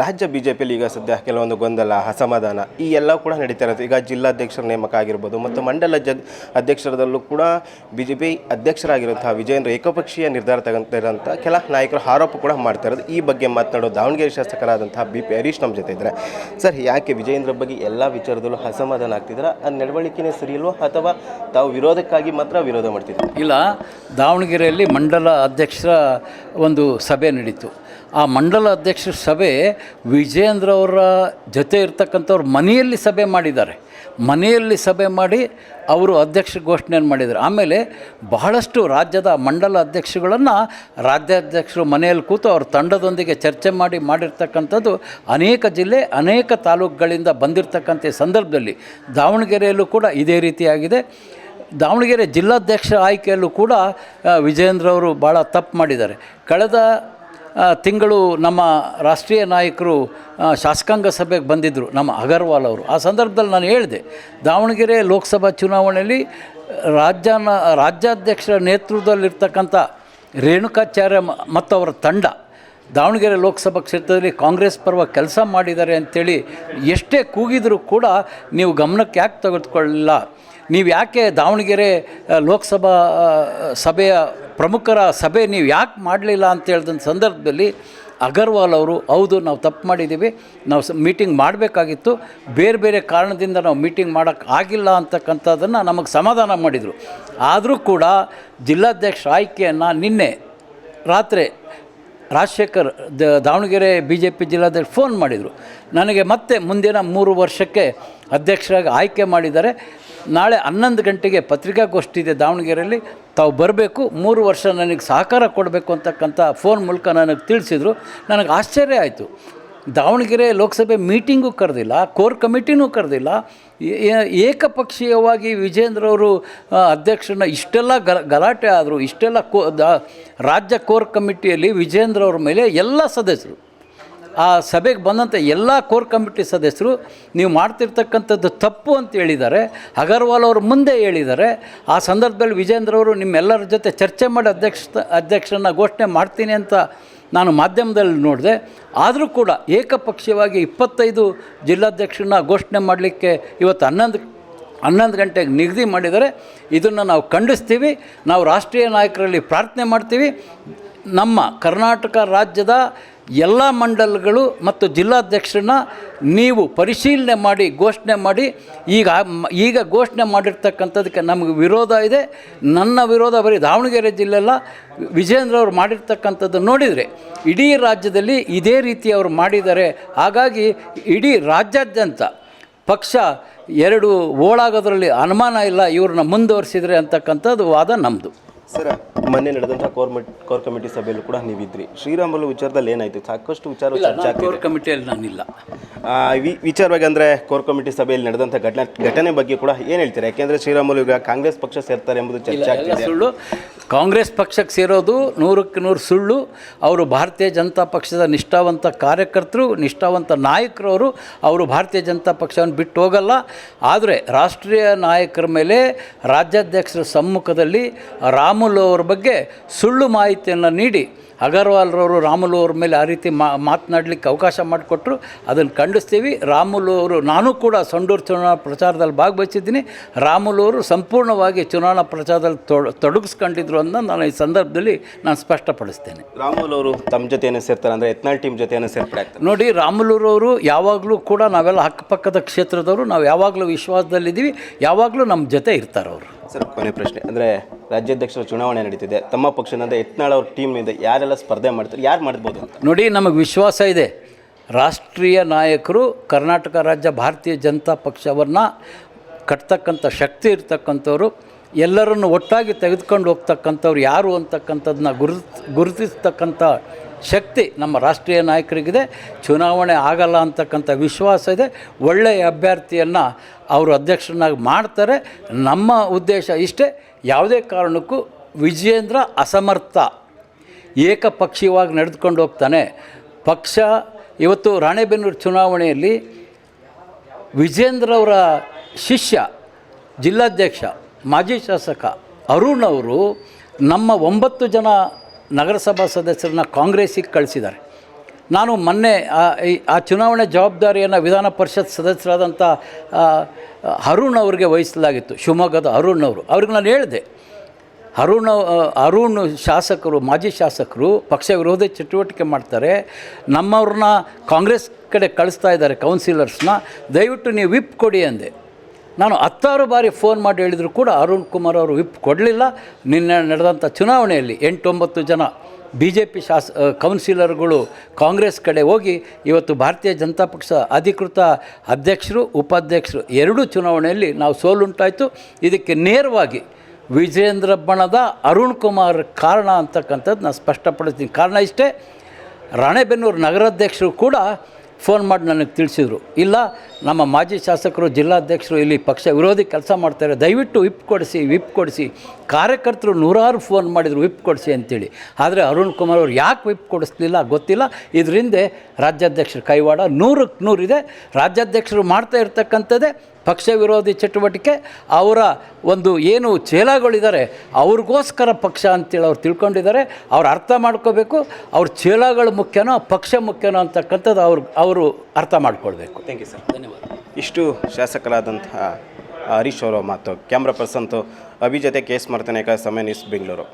ರಾಜ್ಯ ಬಿಜೆಪಿಯಲ್ಲಿ ಈಗ ಸದ್ಯ ಕೆಲವೊಂದು ಗೊಂದಲ, ಅಸಮಾಧಾನ ಈ ಎಲ್ಲ ಕೂಡ ನಡೀತಾ ಇರುತ್ತೆ. ಈಗ ಜಿಲ್ಲಾಧ್ಯಕ್ಷರ ನೇಮಕ ಆಗಿರ್ಬೋದು ಮತ್ತು ಮಂಡಲ ಅಧ್ಯಕ್ಷರದಲ್ಲೂ ಕೂಡ ಬಿಜೆಪಿ ಅಧ್ಯಕ್ಷರಾಗಿರುವಂತಹ ವಿಜಯೇಂದ್ರ ಏಕಪಕ್ಷೀಯ ನಿರ್ಧಾರ ತಗೊಂತಿರೋಂಥ ಕೆಲ ನಾಯಕರು ಆರೋಪ ಕೂಡ ಮಾಡ್ತಾ ಇರೋದು. ಈ ಬಗ್ಗೆ ಮಾತನಾಡೋ ದಾವಣಗೆರೆ ಶಾಸಕರಾದಂತಹ BP ಹರೀಶ್ ನಮ್ಮ ಜೊತೆ ಇದ್ದಾರೆ. ಸರ್, ಯಾಕೆ ವಿಜಯೇಂದ್ರ ಬಗ್ಗೆ ಎಲ್ಲ ವಿಚಾರದಲ್ಲೂ ಅಸಮಾಧಾನ ಆಗ್ತಿದ್ರೆ ಆ ನಡವಳಿಕೆನೇ ಸರಿ ಇಲ್ವೋ ಅಥವಾ ತಾವು ವಿರೋಧಕ್ಕಾಗಿ ಮಾತ್ರ ವಿರೋಧ ಮಾಡ್ತಿದ್ರು? ಇಲ್ಲ, ದಾವಣಗೆರೆಯಲ್ಲಿ ಮಂಡಲ ಅಧ್ಯಕ್ಷರ ಒಂದು ಸಭೆ ನಡೀತು. ಆ ಮಂಡಲ ಅಧ್ಯಕ್ಷರ ಸಭೆ ವಿಜಯೇಂದ್ರ ಅವರ ಜೊತೆ ಇರ್ತಕ್ಕಂಥವ್ರು ಮನೆಯಲ್ಲಿ ಸಭೆ ಮಾಡಿದ್ದಾರೆ. ಮನೆಯಲ್ಲಿ ಸಭೆ ಮಾಡಿ ಅವರು ಅಧ್ಯಕ್ಷ ಘೋಷಣೆಯನ್ನು ಮಾಡಿದ್ದಾರೆ. ಆಮೇಲೆ ಬಹಳಷ್ಟು ರಾಜ್ಯದ ಮಂಡಲ ಅಧ್ಯಕ್ಷಗಳನ್ನು ರಾಜ್ಯಾಧ್ಯಕ್ಷರು ಮನೆಯಲ್ಲಿ ಕೂತು ಅವ್ರ ತಂಡದೊಂದಿಗೆ ಚರ್ಚೆ ಮಾಡಿರ್ತಕ್ಕಂಥದ್ದು ಅನೇಕ ಜಿಲ್ಲೆ, ಅನೇಕ ತಾಲೂಕುಗಳಿಂದ ಬಂದಿರತಕ್ಕಂಥ ಸಂದರ್ಭದಲ್ಲಿ ದಾವಣಗೆರೆಯಲ್ಲೂ ಕೂಡ ಇದೇ ರೀತಿಯಾಗಿದೆ. ದಾವಣಗೆರೆ ಜಿಲ್ಲಾಧ್ಯಕ್ಷ ಆಯ್ಕೆಯಲ್ಲೂ ಕೂಡ ವಿಜಯೇಂದ್ರ ಅವರು ಭಾಳ ತಪ್ಪು ಮಾಡಿದ್ದಾರೆ. ಕಳೆದ ತಿಂಗಳು ನಮ್ಮ ರಾಷ್ಟ್ರೀಯ ನಾಯಕರು ಶಾಸಕಾಂಗ ಸಭೆಗೆ ಬಂದಿದ್ದರು, ನಮ್ಮ ಅಗರ್ವಾಲ್ ಅವರು. ಆ ಸಂದರ್ಭದಲ್ಲಿ ನಾನು ಹೇಳಿದೆ, ದಾವಣಗೆರೆ ಲೋಕಸಭಾ ಚುನಾವಣೆಯಲ್ಲಿ ರಾಜ್ಯಾಧ್ಯಕ್ಷರ ನೇತೃತ್ವದಲ್ಲಿರ್ತಕ್ಕಂಥ ರೇಣುಕಾಚಾರ್ಯ ಮತ್ತು ಅವರ ತಂಡ ದಾವಣಗೆರೆ ಲೋಕಸಭಾ ಕ್ಷೇತ್ರದಲ್ಲಿ ಕಾಂಗ್ರೆಸ್ ಪರವಾಗಿ ಕೆಲಸ ಮಾಡಿದ್ದಾರೆ ಅಂಥೇಳಿ ಎಷ್ಟೇ ಕೂಗಿದರೂ ಕೂಡ ನೀವು ಗಮನಕ್ಕೆ ಯಾಕೆ ತೆಗೆದುಕೊಳ್ಳಲಿಲ್ಲ? ನೀವು ಯಾಕೆ ದಾವಣಗೆರೆ ಲೋಕಸಭಾ ಸಭೆಯ ಪ್ರಮುಖರ ಸಭೆ ನೀವು ಯಾಕೆ ಮಾಡಲಿಲ್ಲ ಅಂತ ಹೇಳಿದ ಸಂದರ್ಭದಲ್ಲಿ ಅಗರ್ವಾಲ್ ಅವರು, ಹೌದು ನಾವು ತಪ್ಪು ಮಾಡಿದ್ದೀವಿ, ನಾವು ಮೀಟಿಂಗ್ ಮಾಡಬೇಕಾಗಿತ್ತು, ಬೇರೆ ಬೇರೆ ಕಾರಣದಿಂದ ನಾವು ಮೀಟಿಂಗ್ ಮಾಡೋಕ್ಕೆ ಆಗಿಲ್ಲ ಅಂತಕ್ಕಂಥದ್ದನ್ನು ನಮಗೆ ಸಮಾಧಾನ ಮಾಡಿದರು. ಆದರೂ ಕೂಡ ಜಿಲ್ಲಾಧ್ಯಕ್ಷ ಆಯ್ಕೆಯನ್ನು ನಿನ್ನೆ ರಾತ್ರಿ ರಾಜಶೇಖರ್ ದಾವಣಗೆರೆ BJP ಜಿಲ್ಲಾಧ್ಯಕ್ಷ ಫೋನ್ ಮಾಡಿದರು ನನಗೆ. ಮತ್ತೆ ಮುಂದಿನ 3 ವರ್ಷಕ್ಕೆ ಅಧ್ಯಕ್ಷರಾಗಿ ಆಯ್ಕೆ ಮಾಡಿದ್ದಾರೆ. ನಾಳೆ 11 ಗಂಟೆಗೆ ಪತ್ರಿಕಾಗೋಷ್ಠಿ ಇದೆ ದಾವಣಗೆರೆಯಲ್ಲಿ, ತಾವು ಬರಬೇಕು, 3 ವರ್ಷ ನನಗೆ ಸಹಕಾರ ಕೊಡಬೇಕು ಅಂತಕ್ಕಂಥ ಫೋನ್ ಮೂಲಕ ನನಗೆ ತಿಳಿಸಿದರು. ನನಗೆ ಆಶ್ಚರ್ಯ ಆಯಿತು. ದಾವಣಗೆರೆ ಲೋಕಸಭೆ ಮೀಟಿಂಗೂ ಕರೆದಿಲ್ಲ, ಕೋರ್ ಕಮಿಟಿನೂ ಕರೆದಿಲ್ಲ, ಏಕಪಕ್ಷೀಯವಾಗಿ ವಿಜಯೇಂದ್ರ ಅವರು ಅಧ್ಯಕ್ಷರನ್ನ ಇಷ್ಟೆಲ್ಲ ಗಲಾಟೆ ಆದರು. ಇಷ್ಟೆಲ್ಲ ರಾಜ್ಯ ಕೋರ್ ಕಮಿಟಿಯಲ್ಲಿ ವಿಜಯೇಂದ್ರ ಅವ್ರ ಮೇಲೆ ಎಲ್ಲ ಸದಸ್ಯರು, ಆ ಸಭೆಗೆ ಬಂದಂಥ ಎಲ್ಲ ಕೋರ್ ಕಮಿಟಿ ಸದಸ್ಯರು ನೀವು ಮಾಡ್ತಿರ್ತಕ್ಕಂಥದ್ದು ತಪ್ಪು ಅಂತ ಹೇಳಿದ್ದಾರೆ. ಅಗರ್ವಾಲ್ ಅವರು ಮುಂದೆ ಹೇಳಿದ್ದಾರೆ. ಆ ಸಂದರ್ಭದಲ್ಲಿ ವಿಜಯೇಂದ್ರ ಅವರು ನಿಮ್ಮೆಲ್ಲರ ಜೊತೆ ಚರ್ಚೆ ಮಾಡಿ ಅಧ್ಯಕ್ಷರನ್ನ ಘೋಷಣೆ ಮಾಡ್ತೀನಿ ಅಂತ ನಾನು ಮಾಧ್ಯಮದಲ್ಲಿ ನೋಡಿದೆ. ಆದರೂ ಕೂಡ ಏಕಪಕ್ಷೀಯವಾಗಿ 25 ಜಿಲ್ಲಾಧ್ಯಕ್ಷರನ್ನ ಘೋಷಣೆ ಮಾಡಲಿಕ್ಕೆ ಇವತ್ತು 11 ಗಂಟೆಗೆ ನಿಗದಿ ಮಾಡಿದ್ದಾರೆ. ಇದನ್ನು ನಾವು ಖಂಡಿಸ್ತೀವಿ. ನಾವು ರಾಷ್ಟ್ರೀಯ ನಾಯಕರಲ್ಲಿ ಪ್ರಾರ್ಥನೆ ಮಾಡ್ತೀವಿ, ನಮ್ಮ ಕರ್ನಾಟಕ ರಾಜ್ಯದ ಎಲ್ಲ ಮಂಡಲಗಳು ಮತ್ತು ಜಿಲ್ಲಾಧ್ಯಕ್ಷರನ್ನ ನೀವು ಪರಿಶೀಲನೆ ಮಾಡಿ ಘೋಷಣೆ ಮಾಡಿ. ಈಗ ಘೋಷಣೆ ಮಾಡಿರ್ತಕ್ಕಂಥದ್ದಕ್ಕೆ ನಮಗೆ ವಿರೋಧ ಇದೆ. ನನ್ನ ವಿರೋಧ ಬರೀ ದಾವಣಗೆರೆ ಜಿಲ್ಲೆಲ್ಲ ವಿಜಯೇಂದ್ರ ಅವರು ಮಾಡಿರ್ತಕ್ಕಂಥದ್ದು ನೋಡಿದರೆ ಇಡೀ ರಾಜ್ಯದಲ್ಲಿ ಇದೇ ರೀತಿ ಅವರು ಮಾಡಿದ್ದಾರೆ. ಹಾಗಾಗಿ ಇಡೀ ರಾಜ್ಯಾದ್ಯಂತ ಪಕ್ಷ 2 ಓಳಾಗೋದ್ರಲ್ಲಿ ಅನುಮಾನ ಇಲ್ಲ, ಇವ್ರನ್ನ ಮುಂದುವರಿಸಿದರೆ ಅಂತಕ್ಕಂಥದ್ದು ವಾದ ನಮ್ಮದು. ಸರ್, ಮೊನ್ನೆ ನಡೆದಂಥ ಕೋರ್ ಕಮಿಟಿ ಸಭೆಯಲ್ಲೂ ಕೂಡ ನೀವಿದ್ರಿ. ಶ್ರೀರಾಮುಲು ವಿಚಾರದಲ್ಲಿ ಏನಾಯಿತು? ಸಾಕಷ್ಟು ವಿಚಾರ ಕೋರ್ ಕಮಿಟಿಯಲ್ಲಿ ನಾನಿಲ್ಲ. ವಿಚಾರವಾಗಿ ಅಂದರೆ ಕೋರ್ ಕಮಿಟಿ ಸಭೆಯಲ್ಲಿ ನಡೆದಂಥ ಘಟನೆ ಬಗ್ಗೆ ಕೂಡ ಏನು ಹೇಳ್ತೀರಾ? ಯಾಕೆಂದರೆ ಶ್ರೀರಾಮುಲು ಈಗ ಕಾಂಗ್ರೆಸ್ ಪಕ್ಷ ಸೇರ್ತಾರೆ ಎಂಬುದು ಚರ್ಚೆ ಆಗ್ತಿದೆ. ಸುಳ್ಳು. ಕಾಂಗ್ರೆಸ್ ಪಕ್ಷಕ್ಕೆ ಸೇರೋದು 100% ಸುಳ್ಳು. ಅವರು ಭಾರತೀಯ ಜನತಾ ಪಕ್ಷದ ನಿಷ್ಠಾವಂತ ಕಾರ್ಯಕರ್ತರು, ನಿಷ್ಠಾವಂತ ನಾಯಕರವರು. ಅವರು ಭಾರತೀಯ ಜನತಾ ಪಕ್ಷವನ್ನು ಬಿಟ್ಟು ಹೋಗಲ್ಲ. ಆದರೆ ರಾಷ್ಟ್ರೀಯ ನಾಯಕರ ಮೇಲೆ ರಾಜ್ಯಾಧ್ಯಕ್ಷರ ಸಮ್ಮುಖದಲ್ಲಿ ರಾಮುಲು ಅವ್ರ ಬಗ್ಗೆ ಸುಳ್ಳು ಮಾಹಿತಿಯನ್ನು ನೀಡಿ ಅಗರ್ವಾಲ್ರವರು ರಾಮುಲು ಅವ್ರ ಮೇಲೆ ಆ ರೀತಿ ಮಾತನಾಡಲಿಕ್ಕೆ ಅವಕಾಶ ಮಾಡಿಕೊಟ್ರು. ಅದನ್ನು ಖಂಡಿಸ್ತೀವಿ. ರಾಮುಲು ಅವರು, ನಾನು ಕೂಡ ಸಂಡೂರು ಚುನಾವಣಾ ಪ್ರಚಾರದಲ್ಲಿ ಭಾಗವಹಿಸಿದ್ದೀನಿ. ರಾಮುಲು ಅವರು ಸಂಪೂರ್ಣವಾಗಿ ಚುನಾವಣಾ ಪ್ರಚಾರದಲ್ಲಿ ತೊಡಗಿಸ್ಕೊಂಡಿದ್ರು ಅಂತ ನಾನು ಈ ಸಂದರ್ಭದಲ್ಲಿ ನಾನು ಸ್ಪಷ್ಟಪಡಿಸ್ತೇನೆ. ರಾಮುಲು ಅವರು ತಮ್ಮ ಜೊತೆನೇ ಸೇರ್ತಾರೆ ಅಂದರೆ ಯತ್ನಾಳ್ ಟೀಮ್ ಜೊತೆನೇ ಸೇರ್ಪಡೆ ನೋಡಿ, ರಾಮುಲುರವರು ಯಾವಾಗಲೂ ಕೂಡ ನಾವೆಲ್ಲ ಅಕ್ಕಪಕ್ಕದ ಕ್ಷೇತ್ರದವರು, ನಾವು ಯಾವಾಗಲೂ ವಿಶ್ವಾಸದಲ್ಲಿದ್ದೀವಿ, ಯಾವಾಗಲೂ ನಮ್ಮ ಜೊತೆ ಇರ್ತಾರೆ ಅವರು. ಸರ್, ಕೊನೆ ಪ್ರಶ್ನೆ ಅಂದರೆ ರಾಜ್ಯಾಧ್ಯಕ್ಷರ ಚುನಾವಣೆ ನಡೀತಿದೆ. ತಮ್ಮ ಪಕ್ಷದಿಂದ ಯತ್ನಾಳ್ ಅವ್ರ ಟೀಮ್ನಿಂದ ಯಾರೆಲ್ಲ ಸ್ಪರ್ಧೆ ಮಾಡ್ತಾರೆ, ಯಾರು ಮಾಡ್ಬೋದು ಅಂತ? ನೋಡಿ, ನಮಗೆ ವಿಶ್ವಾಸ ಇದೆ. ರಾಷ್ಟ್ರೀಯ ನಾಯಕರು ಕರ್ನಾಟಕ ರಾಜ್ಯ ಭಾರತೀಯ ಜನತಾ ಪಕ್ಷವನ್ನು ಕಟ್ತಕ್ಕಂಥ ಶಕ್ತಿ ಇರ್ತಕ್ಕಂಥವ್ರು, ಎಲ್ಲರನ್ನು ಒಟ್ಟಾಗಿ ತೆಗೆದುಕೊಂಡು ಹೋಗ್ತಕ್ಕಂಥವ್ರು ಯಾರು ಅಂತಕ್ಕಂಥದ್ದನ್ನ ಗುರುತಿಸ್ತಕ್ಕಂಥ ಶಕ್ತಿ ನಮ್ಮ ರಾಷ್ಟ್ರೀಯ ನಾಯಕರಿಗಿದೆ. ಚುನಾವಣೆ ಆಗಲ್ಲ ಅಂತಕ್ಕಂಥ ವಿಶ್ವಾಸ ಇದೆ. ಒಳ್ಳೆಯ ಅಭ್ಯರ್ಥಿಯನ್ನು ಅವರು ಅಧ್ಯಕ್ಷರನ್ನಾಗಿ ಮಾಡ್ತಾರೆ. ನಮ್ಮ ಉದ್ದೇಶ ಇಷ್ಟೇ. ಯಾವುದೇ ಕಾರಣಕ್ಕೂ ವಿಜಯೇಂದ್ರ ಅಸಮರ್ಥ, ಏಕಪಕ್ಷೀಯವಾಗಿ ನಡೆದುಕೊಂಡು ಹೋಗ್ತಾನೆ. ಪಕ್ಷ ಇವತ್ತು ರಾಣೆಬೆನ್ನೂರು ಚುನಾವಣೆಯಲ್ಲಿ ವಿಜೇಂದ್ರ ಅವರ ಶಿಷ್ಯ ಜಿಲ್ಲಾಧ್ಯಕ್ಷ ಮಾಜಿ ಶಾಸಕ ಅರುಣ್ ಅವರು ನಮ್ಮ 9 ಜನ ನಗರಸಭಾ ಸದಸ್ಯರನ್ನ ಕಾಂಗ್ರೆಸ್ಸಿಗೆ ಕಳಿಸಿದ್ದಾರೆ. ನಾನು ಮೊನ್ನೆ ಆ ಚುನಾವಣೆ ಜವಾಬ್ದಾರಿಯನ್ನು ವಿಧಾನ ಪರಿಷತ್ ಸದಸ್ಯರಾದಂಥ ಅರುಣ್ ಅವರಿಗೆ ವಹಿಸಲಾಗಿತ್ತು, ಶಿವಮೊಗ್ಗದ ಅರುಣ್ ಅವರು. ಅವ್ರಿಗೆ ನಾನು ಹೇಳಿದೆ, ಅರುಣ್ ಶಾಸಕರು, ಮಾಜಿ ಶಾಸಕರು ಪಕ್ಷ ವಿರೋಧಿ ಚಟುವಟಿಕೆ ಮಾಡ್ತಾರೆ, ನಮ್ಮವ್ರನ್ನ ಕಾಂಗ್ರೆಸ್ ಕಡೆ ಕಳಿಸ್ತಾ ಇದ್ದಾರೆ ಕೌನ್ಸಿಲರ್ಸ್ನ, ದಯವಿಟ್ಟು ನೀವು ವಿಪ್ ಕೊಡಿ ಅಂದೆ. ನಾನು 10 ಬಾರಿ ಫೋನ್ ಮಾಡಿ ಹೇಳಿದರೂ ಕೂಡ ಅರುಣ್ ಕುಮಾರ್ ಅವರು ವಿಪ್ ಕೊಡಲಿಲ್ಲ. ನಿನ್ನೆ ನಡೆದಂಥ ಚುನಾವಣೆಯಲ್ಲಿ 8-9 ಜನ BJP ಕೌನ್ಸಿಲರ್ಗಳು ಕಾಂಗ್ರೆಸ್ ಕಡೆ ಹೋಗಿ ಇವತ್ತು ಭಾರತೀಯ ಜನತಾ ಪಕ್ಷ ಅಧಿಕೃತ ಅಧ್ಯಕ್ಷರು, ಉಪಾಧ್ಯಕ್ಷರು 2 ಚುನಾವಣೆಯಲ್ಲಿ ನಾವು ಸೋಲುಂಟಾಯಿತು. ಇದಕ್ಕೆ ನೇರವಾಗಿ ವಿಜೇಂದ್ರ ಬಣದ ಅರುಣ್ ಕುಮಾರ್ ಕಾರಣ ಅಂತಕ್ಕಂಥದ್ದು ನಾನು ಸ್ಪಷ್ಟಪಡಿಸ್ತೀನಿ. ಕಾರಣ ಇಷ್ಟೇ, ರಾಣೆಬೆನ್ನೂರು ನಗರಾಧ್ಯಕ್ಷರು ಕೂಡ ಫೋನ್ ಮಾಡಿ ನನಗೆ ತಿಳಿಸಿದರು, ಇಲ್ಲ ನಮ್ಮ ಮಾಜಿ ಶಾಸಕರು, ಜಿಲ್ಲಾಧ್ಯಕ್ಷರು ಇಲ್ಲಿ ಪಕ್ಷ ವಿರೋಧಿ ಕೆಲಸ ಮಾಡ್ತಾರೆ, ದಯವಿಟ್ಟು ವಿಪ್ ಕೊಡಿಸಿ. ಕಾರ್ಯಕರ್ತರು 100 ಫೋನ್ ಮಾಡಿದರು ವಿಪ್ ಕೊಡಿಸಿ ಅಂತೇಳಿ. ಆದರೆ ಅರುಣ್ ಕುಮಾರ್ ಅವರು ಯಾಕೆ ವಿಪ್ ಕೊಡಿಸ್ಲಿಲ್ಲ ಗೊತ್ತಿಲ್ಲ. ಇದರಿಂದ ರಾಜ್ಯಾಧ್ಯಕ್ಷರ ಕೈವಾಡ 100ಕ್ಕೆ 100 ಇದೆ. ರಾಜ್ಯಾಧ್ಯಕ್ಷರು ಮಾಡ್ತಾ ಇರ್ತಕ್ಕಂಥದ್ದೇ ಪಕ್ಷ ವಿರೋಧಿ ಚಟುವಟಿಕೆ. ಅವರ ಒಂದು ಏನು ಚೇಲಾಗಳಿದ್ದಾರೆ ಅವ್ರಿಗೋಸ್ಕರ ಪಕ್ಷ ಅಂತೇಳಿ ಅವ್ರು ತಿಳ್ಕೊಂಡಿದ್ದಾರೆ. ಅವ್ರು ಅರ್ಥ ಮಾಡ್ಕೋಬೇಕು, ಅವ್ರ ಚೇಲಾಗಳು ಮುಖ್ಯನೋ ಪಕ್ಷ ಮುಖ್ಯನೋ ಅಂತಕ್ಕಂಥದ್ದು ಅವರು ಅರ್ಥ ಮಾಡ್ಕೊಳ್ಬೇಕು. Thank you sir. ಧನ್ಯವಾದ. ಇಷ್ಟು ಶಾಸಕರಾದಂತಹ ಹರೀಶ್ ಅವರ ಮಾತು. ಕ್ಯಾಮ್ರಾ ಪರ್ಸನ್ ಅಭಿ ಜೊತೆ ಕೇಸ್ ಮಾಡ್ತಾನೆ ಸಮಯ ನ್ಯೂಸ್ ಬೆಂಗಳೂರು.